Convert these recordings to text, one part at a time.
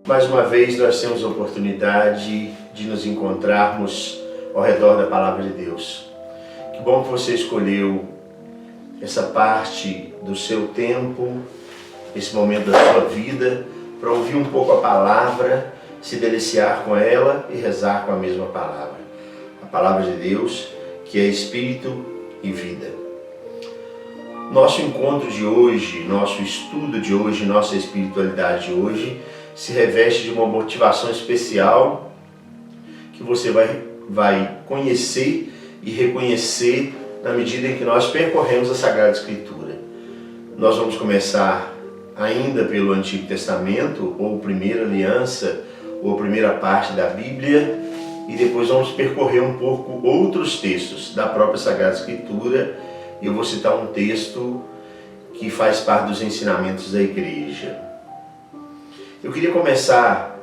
Mais uma vez nós temos a oportunidade de nos encontrarmos ao redor da Palavra de Deus. Que bom que você escolheu essa parte do seu tempo, esse momento da sua vida, para ouvir um pouco a Palavra, se deliciar com ela e rezar com a mesma Palavra. A Palavra de Deus, que é Espírito e vida. Nosso encontro de hoje, nosso estudo de hoje, nossa espiritualidade de hoje, se reveste de uma motivação especial que você vai conhecer e reconhecer na medida em que nós percorremos a Sagrada Escritura. Nós vamos começar ainda pelo Antigo Testamento, ou Primeira Aliança, ou a primeira parte da Bíblia, e depois vamos percorrer um pouco outros textos da própria Sagrada Escritura. Eu vou citar um texto que faz parte dos ensinamentos da Igreja. Eu queria começar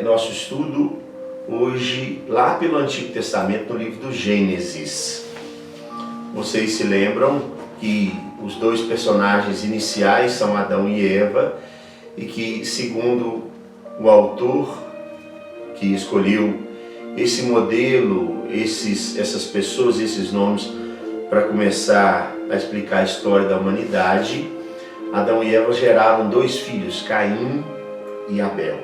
nosso estudo hoje lá pelo Antigo Testamento, no livro do Gênesis. Vocês se lembram que os dois personagens iniciais são Adão e Eva, e que, segundo o autor que escolheu esse modelo, essas pessoas, esses nomes, para começar a explicar a história da humanidade, Adão e Eva geraram dois filhos, Caim e Abel.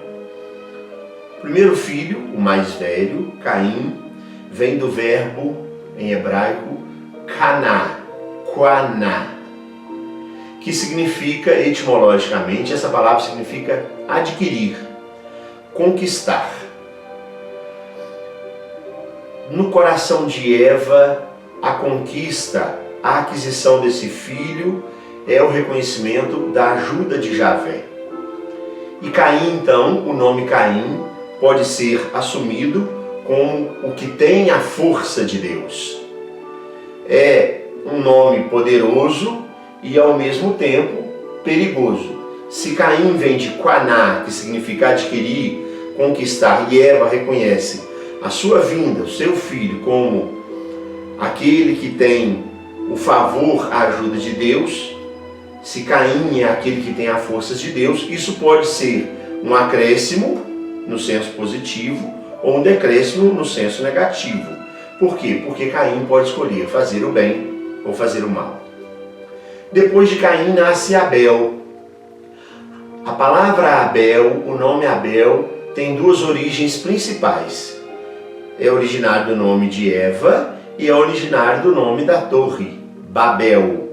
O primeiro filho, o mais velho, Caim, vem do verbo em hebraico Caná, que significa, etimologicamente, essa palavra significa adquirir, conquistar. No coração de Eva, a conquista, a aquisição desse filho é o reconhecimento da ajuda de Javé. E Caim, então, o nome Caim pode ser assumido como o que tem a força de Deus. É um nome poderoso e, ao mesmo tempo, perigoso. Se Caim vem de Quaná, que significa adquirir, conquistar, e Eva reconhece a sua vinda, o seu filho, como aquele que tem o favor, a ajuda de Deus, se Caim é aquele que tem a força de Deus, isso pode ser um acréscimo no senso positivo ou um decréscimo no senso negativo. Por quê? Porque Caim pode escolher fazer o bem ou fazer o mal. Depois de Caim nasce Abel. A palavra Abel, o nome Abel, tem duas origens principais. É originário do nome de Eva e é originário do nome da torre, Babel.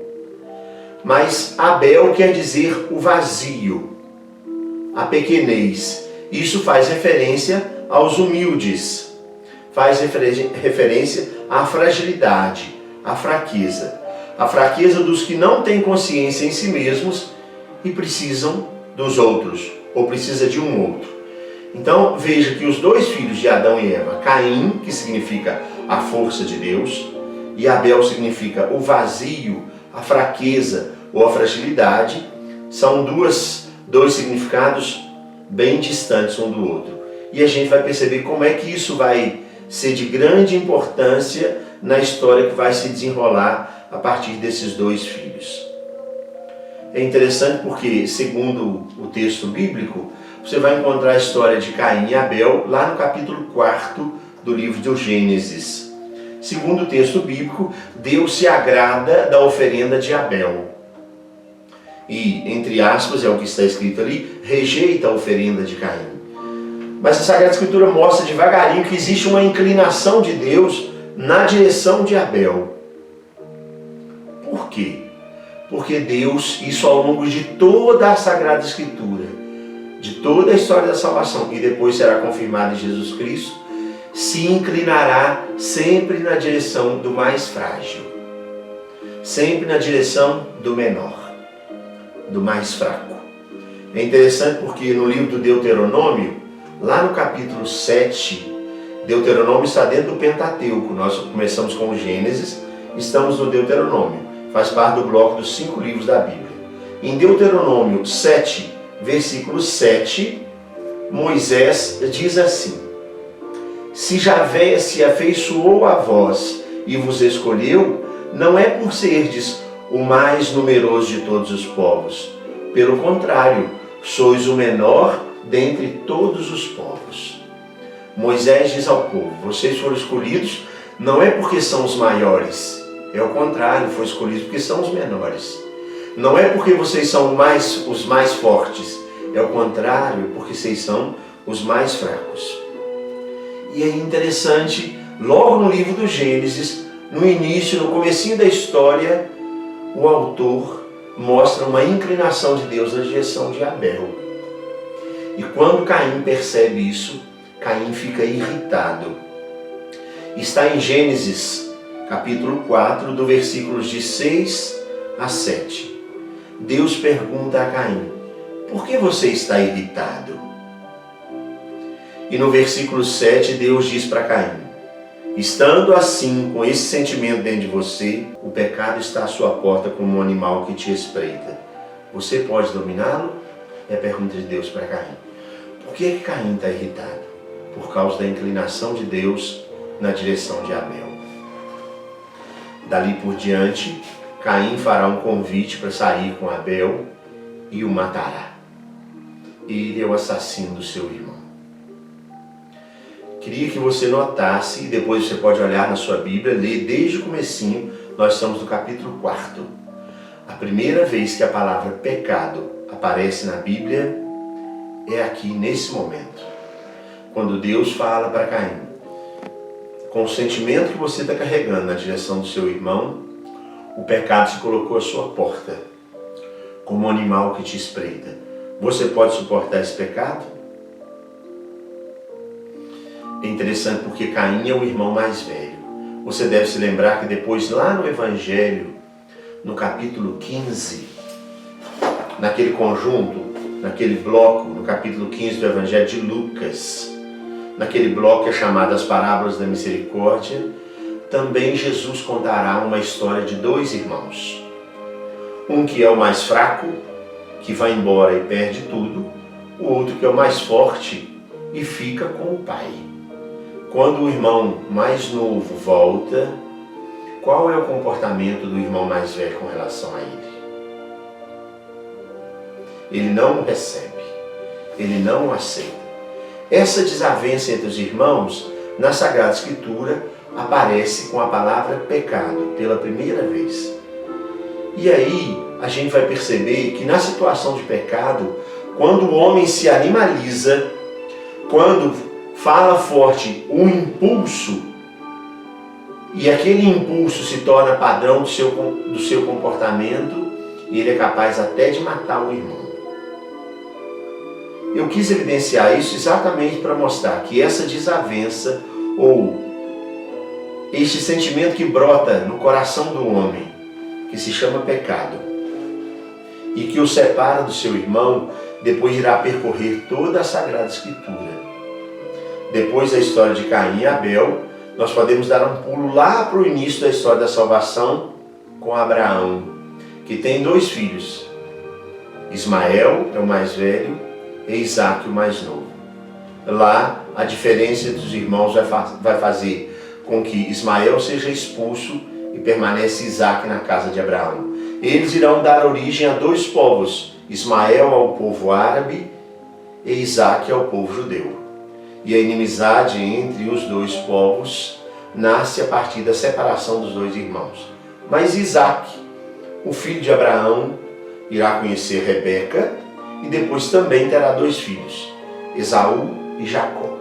Mas Abel quer dizer o vazio, a pequenez. Isso faz referência aos humildes, faz referência à fragilidade, à fraqueza. A fraqueza dos que não têm consciência em si mesmos e precisam dos outros, ou precisa de um outro. Então veja que os dois filhos de Adão e Eva, Caim, que significa a força de Deus, e Abel significa o vazio, a fraqueza ou a fragilidade, são dois significados bem distantes um do outro. E a gente vai perceber como é que isso vai ser de grande importância na história que vai se desenrolar a partir desses dois filhos. É interessante porque, segundo o texto bíblico, você vai encontrar a história de Caim e Abel lá no capítulo 4 do livro do Gênesis. Segundo o texto bíblico, Deus se agrada da oferenda de Abel. E, entre aspas, é o que está escrito ali, rejeita a oferenda de Caim. Mas a Sagrada Escritura mostra devagarinho que existe uma inclinação de Deus na direção de Abel. Por quê? Porque Deus, isso ao longo de toda a Sagrada Escritura, de toda a história da salvação, e depois será confirmado em Jesus Cristo, se inclinará sempre na direção do mais frágil, sempre na direção do menor, do mais fraco. É interessante porque no livro do Deuteronômio, lá no capítulo 7, Deuteronômio está dentro do Pentateuco. Nós começamos com o Gênesis, estamos no Deuteronômio, faz parte do bloco dos 5 livros da Bíblia. Em Deuteronômio 7, versículo 7, Moisés diz assim: se Javé se afeiçoou a vós e vos escolheu, não é por serdes o mais numeroso de todos os povos. Pelo contrário, sois o menor dentre todos os povos. Moisés diz ao povo: vocês foram escolhidos não é porque são os maiores, é o contrário, foram escolhidos porque são os menores. Não é porque vocês são os mais fortes, é o contrário, porque vocês são os mais fracos. E é interessante, logo no livro do Gênesis, no início, no comecinho da história, o autor mostra uma inclinação de Deus na direção de Abel. E quando Caim percebe isso, Caim fica irritado. Está em Gênesis, capítulo 4, do versículos de 6 a 7. Deus pergunta a Caim: por que você está irritado? E no versículo 7, Deus diz para Caim: estando assim, com esse sentimento dentro de você, o pecado está à sua porta como um animal que te espreita. Você pode dominá-lo? É a pergunta de Deus para Caim. Por que Caim está irritado? Por causa da inclinação de Deus na direção de Abel. Dali por diante, Caim fará um convite para sair com Abel e o matará. Ele é o assassino do seu irmão. Queria que você notasse, e depois você pode olhar na sua Bíblia, ler desde o comecinho, nós estamos no capítulo 4. A primeira vez que a palavra pecado aparece na Bíblia é aqui, nesse momento. Quando Deus fala para Caim: com o sentimento que você está carregando na direção do seu irmão, o pecado se colocou à sua porta, como um animal que te espreita. Você pode suportar esse pecado? É interessante porque Caim é o irmão mais velho. Você deve se lembrar que depois, lá no Evangelho, no capítulo 15, naquele conjunto, naquele bloco, no capítulo 15 do Evangelho de Lucas, naquele bloco que é chamado as Parábolas da Misericórdia, também Jesus contará uma história de dois irmãos. Um que é o mais fraco, que vai embora e perde tudo, o outro que é o mais forte e fica com o pai. Quando o irmão mais novo volta, qual é o comportamento do irmão mais velho com relação a ele? Ele não o recebe, ele não o aceita. Essa desavença entre os irmãos, na Sagrada Escritura, aparece com a palavra pecado pela primeira vez. E aí a gente vai perceber que na situação de pecado, quando o homem se animaliza, quando fala forte o impulso, e aquele impulso se torna padrão do seu comportamento, e ele é capaz até de matar o irmão. Eu quis evidenciar isso exatamente para mostrar que essa desavença, ou este sentimento que brota no coração do homem, que se chama pecado, e que o separa do seu irmão, depois irá percorrer toda a Sagrada Escritura. Depois da história de Caim e Abel, nós podemos dar um pulo lá para o início da história da salvação com Abraão, que tem dois filhos. Ismael é o mais velho e Isaac o mais novo. Lá, a diferença entre os irmãos vai fazer com que Ismael seja expulso e permanece Isaac na casa de Abraão. Eles irão dar origem a dois povos, Ismael ao povo árabe e Isaac ao povo judeu. E a inimizade entre os dois povos nasce a partir da separação dos dois irmãos. Mas Isaac, o filho de Abraão, irá conhecer Rebeca e depois também terá dois filhos, Esaú e Jacó.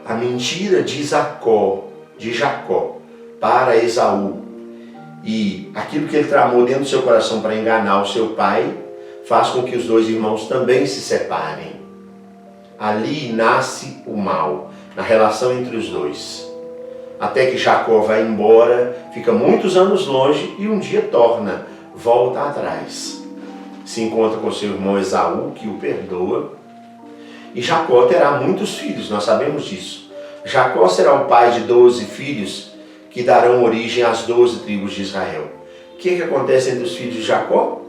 A mentira de Jacó para Esaú e aquilo que ele tramou dentro do seu coração para enganar o seu pai faz com que os dois irmãos também se separem. Ali nasce o mal, na relação entre os dois. Até que Jacó vai embora, fica muitos anos longe e um dia volta atrás. Se encontra com seu irmão Esaú, que o perdoa. E Jacó terá muitos filhos, nós sabemos disso. Jacó será o pai de 12 filhos que darão origem às 12 tribos de Israel. O que acontece entre os filhos de Jacó?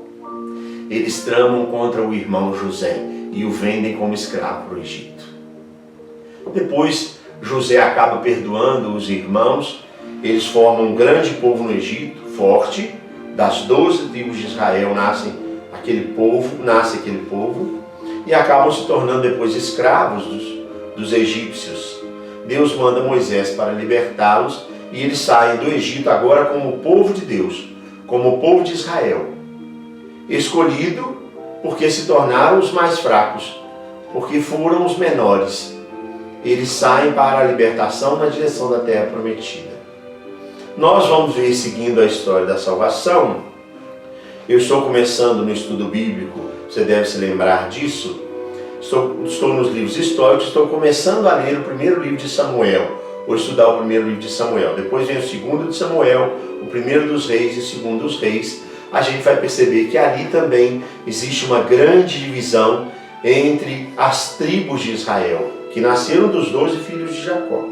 Eles tramam contra o irmão José e o vendem como escravo para o Egito. Depois, José acaba perdoando os irmãos, eles formam um grande povo no Egito, forte, das 12 tribos de Israel nasce aquele povo, e acabam se tornando depois escravos dos egípcios. Deus manda Moisés para libertá-los e eles saem do Egito agora como o povo de Deus, como o povo de Israel, escolhido porque se tornaram os mais fracos, porque foram os menores. Eles saem para a libertação na direção da terra prometida. Nós vamos ver, seguindo a história da salvação. Eu estou começando no estudo bíblico, você deve se lembrar disso. Estou nos livros históricos, estou começando a ler o primeiro livro de Samuel, ou estudar o primeiro livro de Samuel. Depois vem o segundo de Samuel, o primeiro dos reis e o segundo dos reis. A gente vai perceber que ali também existe uma grande divisão entre as tribos de Israel, que nasceram dos 12 filhos de Jacó.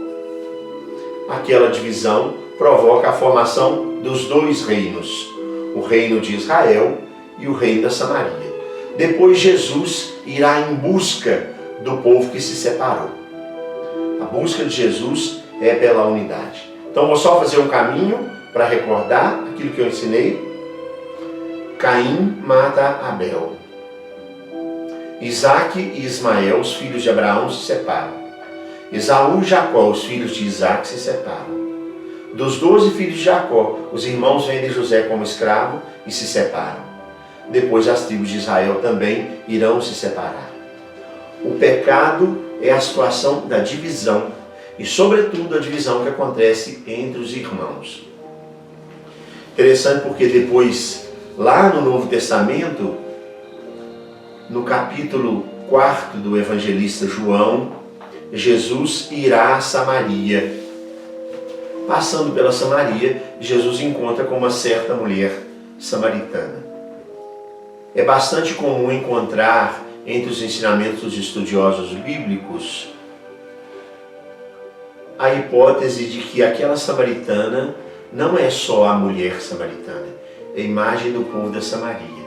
Aquela divisão provoca a formação dos dois reinos, o reino de Israel e o reino da Samaria. Depois Jesus irá em busca do povo que se separou. A busca de Jesus é pela unidade. Então vou só fazer um caminho para recordar aquilo que eu ensinei. Caim mata Abel. Isaque e Ismael, os filhos de Abraão, se separam. Esaú e Jacó, os filhos de Isaque, se separam. Dos 12 filhos de Jacó, os irmãos vendem José como escravo e se separam. Depois as tribos de Israel também irão se separar. O pecado é a situação da divisão e, sobretudo, a divisão que acontece entre os irmãos. Interessante porque depois, lá no Novo Testamento, no capítulo 4 do evangelista João, Jesus irá a Samaria. Passando pela Samaria, Jesus encontra com uma certa mulher samaritana. É bastante comum encontrar entre os ensinamentos dos estudiosos bíblicos a hipótese de que aquela samaritana não é só a mulher samaritana, é a imagem do povo da Samaria.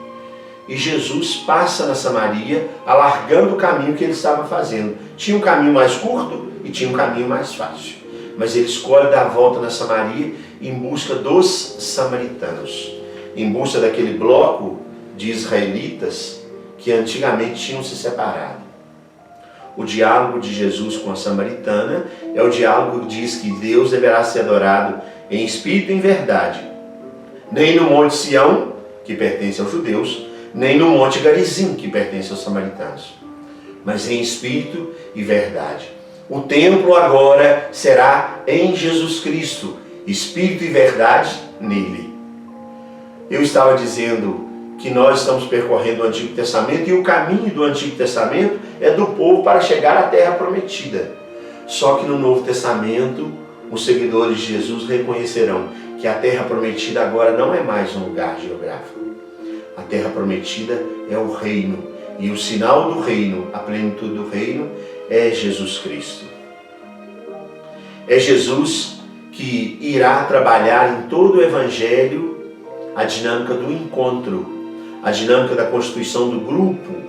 E Jesus passa na Samaria, alargando o caminho que ele estava fazendo. Tinha um caminho mais curto e tinha um caminho mais fácil. Mas ele escolhe dar a volta na Samaria em busca dos samaritanos, em busca daquele bloco de israelitas que antigamente tinham se separado. O diálogo de Jesus com a samaritana é o diálogo que diz que Deus deverá ser adorado em espírito e em verdade. Nem no Monte Sião, que pertence aos judeus, nem no Monte Garizim, que pertence aos samaritanos, mas em espírito e verdade. O templo agora será em Jesus Cristo, espírito e verdade nele. Eu estava dizendo que nós estamos percorrendo o Antigo Testamento e o caminho do Antigo Testamento é do povo para chegar à Terra Prometida. Só que no Novo Testamento, os seguidores de Jesus reconhecerão que a Terra Prometida agora não é mais um lugar geográfico. A Terra Prometida é o reino, e o sinal do reino, a plenitude do reino, é Jesus Cristo. É Jesus que irá trabalhar em todo o Evangelho a dinâmica do encontro, a dinâmica da constituição do grupo,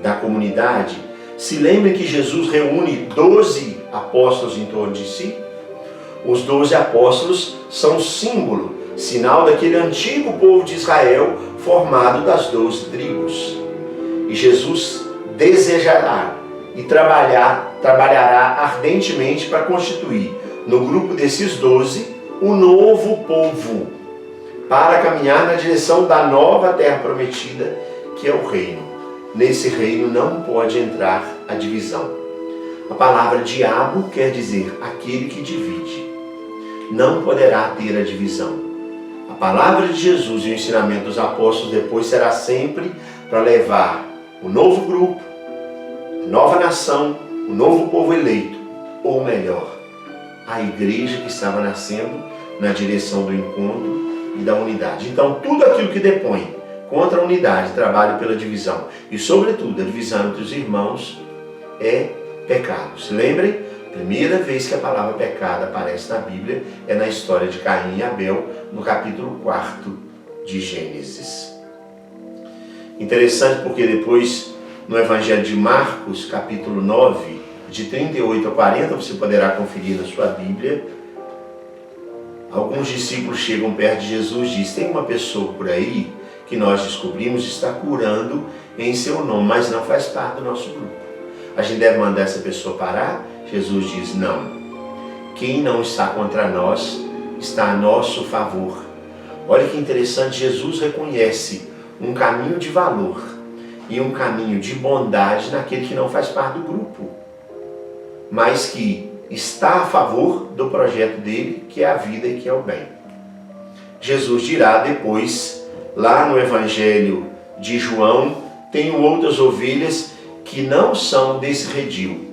da comunidade. Se lembrem que Jesus reúne 12 apóstolos em torno de si. Os 12 apóstolos são símbolo, sinal daquele antigo povo de Israel formado das 12 tribos. E Jesus desejará e trabalhará ardentemente para constituir no grupo desses 12 um novo povo, para caminhar na direção da nova terra prometida, que é o reino. Nesse reino não pode entrar a divisão. A palavra diabo quer dizer aquele que divide. Não poderá ter a divisão. A palavra de Jesus e o ensinamento dos apóstolos depois será sempre para levar o novo grupo, a nova nação, o novo povo eleito, ou melhor, a igreja que estava nascendo na direção do encontro e da unidade. Então, tudo aquilo que depõe contra a unidade, trabalho pela divisão e, sobretudo, a divisão entre os irmãos é pecado. Se lembrem, a primeira vez que a palavra pecado aparece na Bíblia é na história de Caim e Abel, no capítulo 4 de Gênesis. Interessante porque depois, no Evangelho de Marcos, capítulo 9, de 38 a 40, você poderá conferir na sua Bíblia, alguns discípulos chegam perto de Jesus e dizem: tem uma pessoa por aí que nós descobrimos está curando em seu nome, mas não faz parte do nosso grupo. A gente deve mandar essa pessoa parar? Jesus diz, não. Quem não está contra nós está a nosso favor. Olha que interessante, Jesus reconhece um caminho de valor e um caminho de bondade naquele que não faz parte do grupo, mas que está a favor do projeto dele, que é a vida e que é o bem. Jesus dirá depois, lá no Evangelho de João, tenho outras ovelhas que não são desse redil.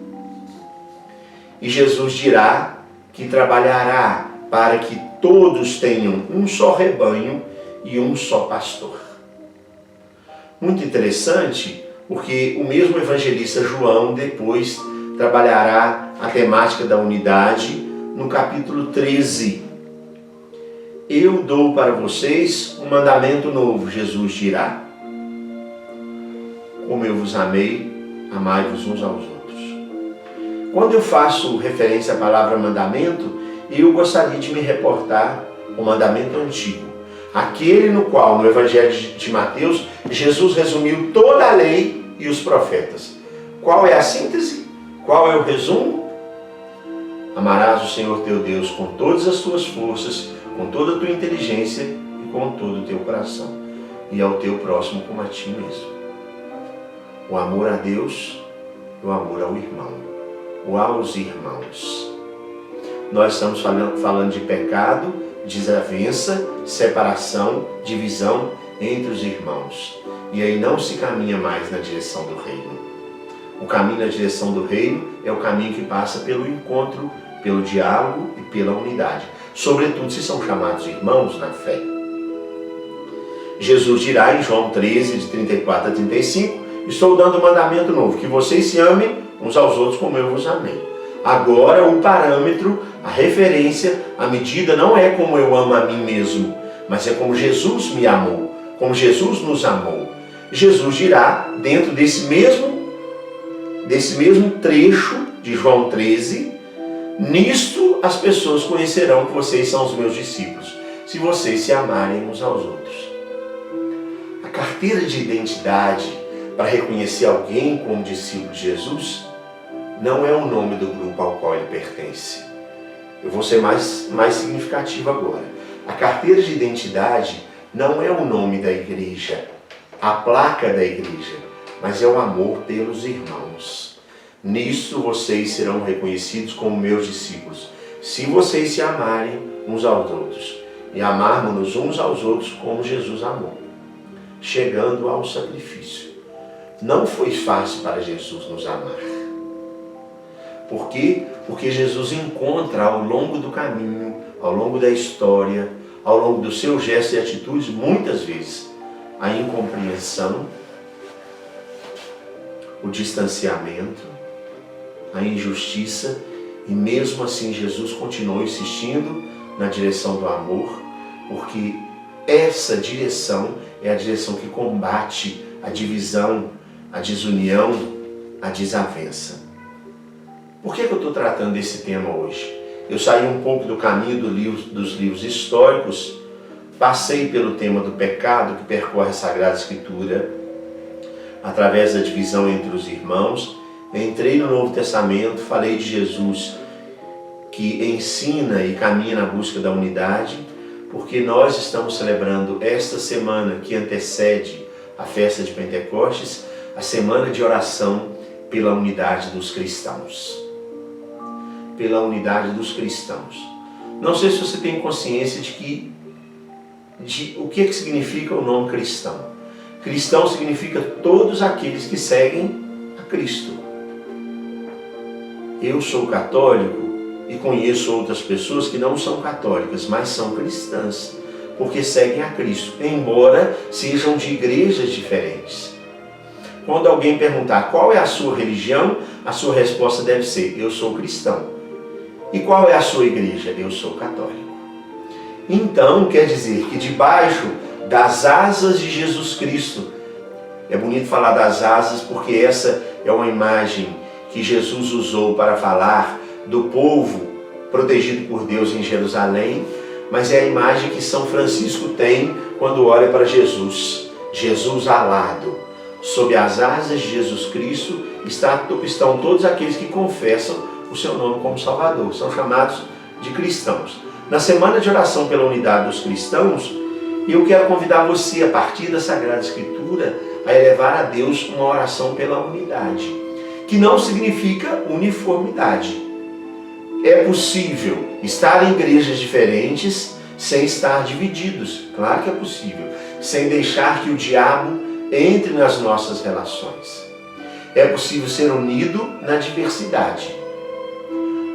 E Jesus dirá que trabalhará para que todos tenham um só rebanho e um só pastor. Muito interessante, porque o mesmo evangelista João depois trabalhará a temática da unidade no capítulo 13. Eu dou para vocês um mandamento novo, Jesus dirá. Como eu vos amei, amai-vos uns aos outros. Quando eu faço referência à palavra mandamento, eu gostaria de me reportar ao mandamento antigo. Aquele no qual, no Evangelho de Mateus, Jesus resumiu toda a lei e os profetas. Qual é a síntese? Qual é o resumo? Amarás o Senhor teu Deus com todas as tuas forças, com toda a tua inteligência e com todo o teu coração, e ao teu próximo como a ti mesmo. O amor a Deus e o amor ao irmão, ou aos irmãos. Nós estamos falando de pecado, desavença, separação, divisão entre os irmãos. E aí não se caminha mais na direção do reino. O caminho na direção do reino é o caminho que passa pelo encontro, pelo diálogo e pela unidade. Sobretudo se são chamados irmãos na fé. Jesus dirá em João 13, de 34 a 35, estou dando um mandamento novo, que vocês se amem uns aos outros como eu vos amei. Agora o parâmetro, a referência, a medida não é como eu amo a mim mesmo, mas é como Jesus me amou, como Jesus nos amou. Jesus dirá, dentro desse mesmo trecho de João 13, nisto as pessoas conhecerão que vocês são os meus discípulos, se vocês se amarem uns aos outros. A carteira de identidade para reconhecer alguém como discípulo de Jesus não é o nome do grupo ao qual ele pertence. Eu vou ser mais significativo agora. A carteira de identidade não é o nome da igreja, a placa da igreja, mas é o amor pelos irmãos. Nisso vocês serão reconhecidos como meus discípulos, se vocês se amarem uns aos outros, e amarmos-nos uns aos outros como Jesus amou, chegando ao sacrifício. Não foi fácil para Jesus nos amar. Por quê? Porque Jesus encontra ao longo do caminho, ao longo da história, ao longo dos seus gestos e atitudes, muitas vezes, a incompreensão, o distanciamento, a injustiça, e mesmo assim Jesus continuou insistindo na direção do amor, porque essa direção é a direção que combate a divisão, a desunião, a desavença. Por que eu estou tratando desse tema hoje? Eu saí um pouco do caminho dos livros históricos, passei pelo tema do pecado que percorre a Sagrada Escritura, através da divisão entre os irmãos, entrei no Novo Testamento, falei de Jesus que ensina e caminha na busca da unidade, porque nós estamos celebrando esta semana que antecede a festa de Pentecostes, a semana de oração pela unidade dos cristãos. Pela unidade dos cristãos. Não sei se você tem consciência de o que significa o nome cristão. Cristão significa todos aqueles que seguem a Cristo. Eu sou católico e conheço outras pessoas que não são católicas, mas são cristãs, porque seguem a Cristo, embora sejam de igrejas diferentes. Quando alguém perguntar qual é a sua religião, a sua resposta deve ser: eu sou cristão. E qual é a sua igreja? Eu sou católico. Então, quer dizer que debaixo das asas de Jesus Cristo, é bonito falar das asas porque essa é uma imagem que Jesus usou para falar do povo protegido por Deus em Jerusalém, mas é a imagem que São Francisco tem quando olha para Jesus. Jesus alado. Sob as asas de Jesus Cristo estão todos aqueles que confessam o seu nome como Salvador. São chamados de cristãos. Na semana de oração pela unidade dos cristãos, eu quero convidar você, a partir da Sagrada Escritura, a elevar a Deus uma oração pela unidade, que não significa uniformidade. É possível estar em igrejas diferentes sem estar divididos. Claro que é possível. Sem deixar que o diabo entre nas nossas relações. É possível ser unido na diversidade.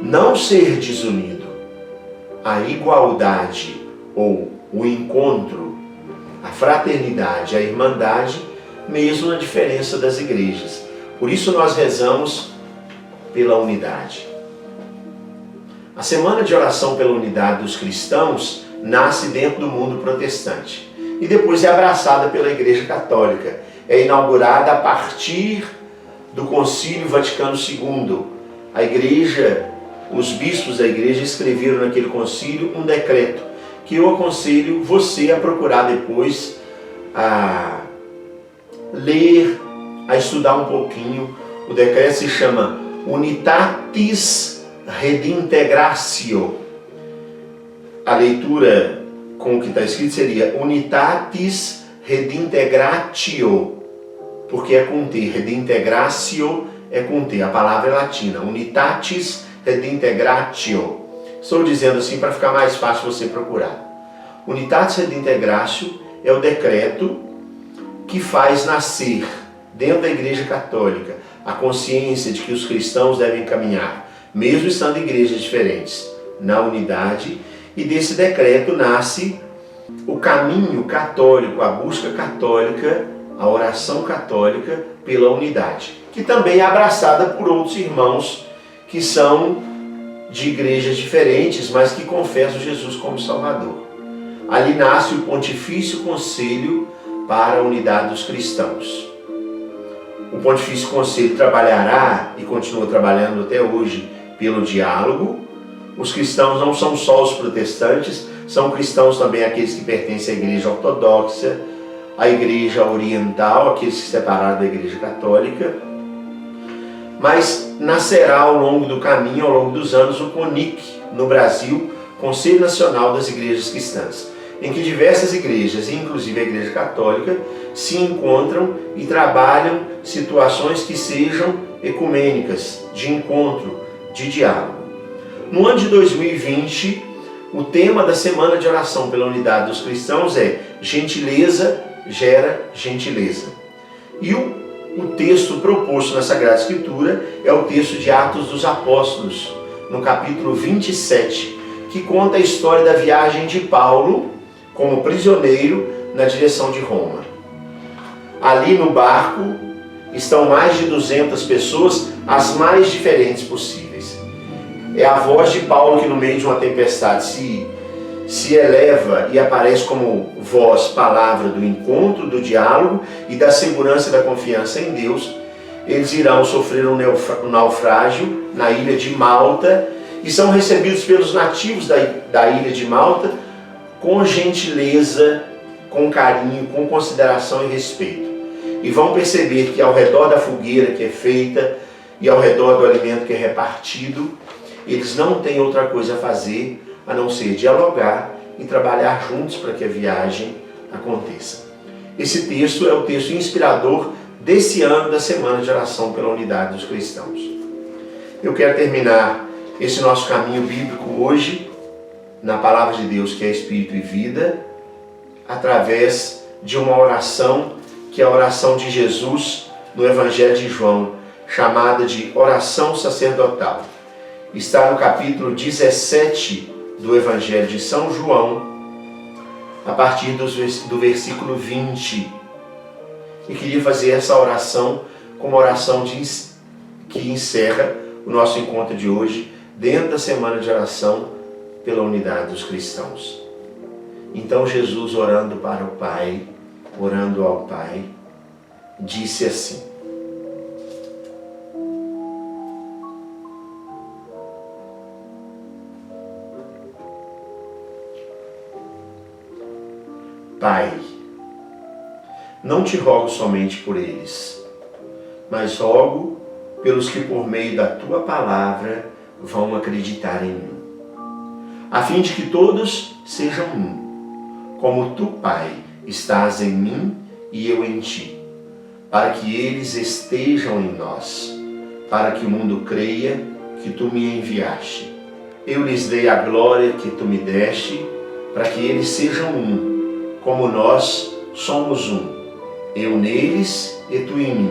Não ser desunido. A igualdade ou o encontro, a fraternidade, a irmandade, mesmo na diferença das igrejas. Por isso nós rezamos pela unidade. A semana de oração pela unidade dos cristãos nasce dentro do mundo protestante e depois é abraçada pela Igreja Católica. É inaugurada a partir do Concílio Vaticano II. A Igreja, os bispos da Igreja escreveram naquele concílio um decreto que eu aconselho você a procurar depois, a ler, a estudar um pouquinho. O decreto se chama Unitatis Redintegratio. A leitura com o que está escrito seria Unitatis Redintegratio, porque é com T. Redintegratio é com T, a palavra é latina. Unitatis Redintegratio. Estou dizendo assim para ficar mais fácil você procurar. Unitatis Redintegratio é o decreto que faz nascer dentro da Igreja Católica a consciência de que os cristãos devem caminhar, mesmo estando em igrejas diferentes, na unidade. E desse decreto nasce o caminho católico, a busca católica, a oração católica pela unidade, que também é abraçada por outros irmãos que são de igrejas diferentes, mas que confessam Jesus como Salvador. Ali nasce o Pontifício Conselho para a Unidade dos Cristãos. O Pontifício Conselho trabalhará e continua trabalhando até hoje pelo diálogo. Os cristãos não são só os protestantes, são cristãos também aqueles que pertencem à Igreja Ortodoxa, à Igreja Oriental, aqueles que se separaram da Igreja Católica. Mas nascerá ao longo do caminho, ao longo dos anos, o CONIC, no Brasil, Conselho Nacional das Igrejas Cristãs, em que diversas igrejas, inclusive a Igreja Católica, se encontram e trabalham situações que sejam ecumênicas, de encontro, de diálogo. No ano de 2020, o tema da Semana de Oração pela Unidade dos Cristãos é Gentileza gera gentileza. E o texto proposto na Sagrada Escritura é o texto de Atos dos Apóstolos, no capítulo 27, que conta a história da viagem de Paulo como prisioneiro na direção de Roma. Ali no barco estão mais de 200 pessoas, as mais diferentes possíveis. É a voz de Paulo que no meio de uma tempestade se eleva e aparece como voz, palavra do encontro, do diálogo e da segurança e da confiança em Deus. Eles irão sofrer um naufrágio na ilha de Malta e são recebidos pelos nativos da ilha de Malta com gentileza, com carinho, com consideração e respeito. E vão perceber que ao redor da fogueira que é feita e ao redor do alimento que é repartido, eles não têm outra coisa a fazer a não ser dialogar e trabalhar juntos para que a viagem aconteça. Esse texto é o texto inspirador desse ano da Semana de Oração pela Unidade dos Cristãos. Eu quero terminar esse nosso caminho bíblico hoje, na Palavra de Deus, que é Espírito e Vida, através de uma oração, que é a oração de Jesus no Evangelho de João, chamada de oração sacerdotal. Está no capítulo 17 do Evangelho de São João, a partir do versículo 20. E queria fazer essa oração como oração que encerra o nosso encontro de hoje, dentro da Semana de Oração pela Unidade dos Cristãos. Então Jesus, orando para o Pai, orando ao Pai, disse assim: Pai, não te rogo somente por eles, mas rogo pelos que por meio da tua palavra vão acreditar em mim, a fim de que todos sejam um, como tu, Pai, estás em mim e eu em ti, para que eles estejam em nós, para que o mundo creia que tu me enviaste. Eu lhes dei a glória que tu me deste, para que eles sejam um, como nós somos um, eu neles e tu em mim,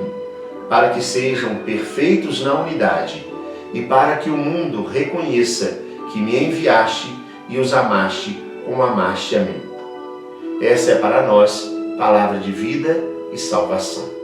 para que sejam perfeitos na unidade, e para que o mundo reconheça que me enviaste e os amaste como amaste a mim. Essa é para nós palavra de vida e salvação.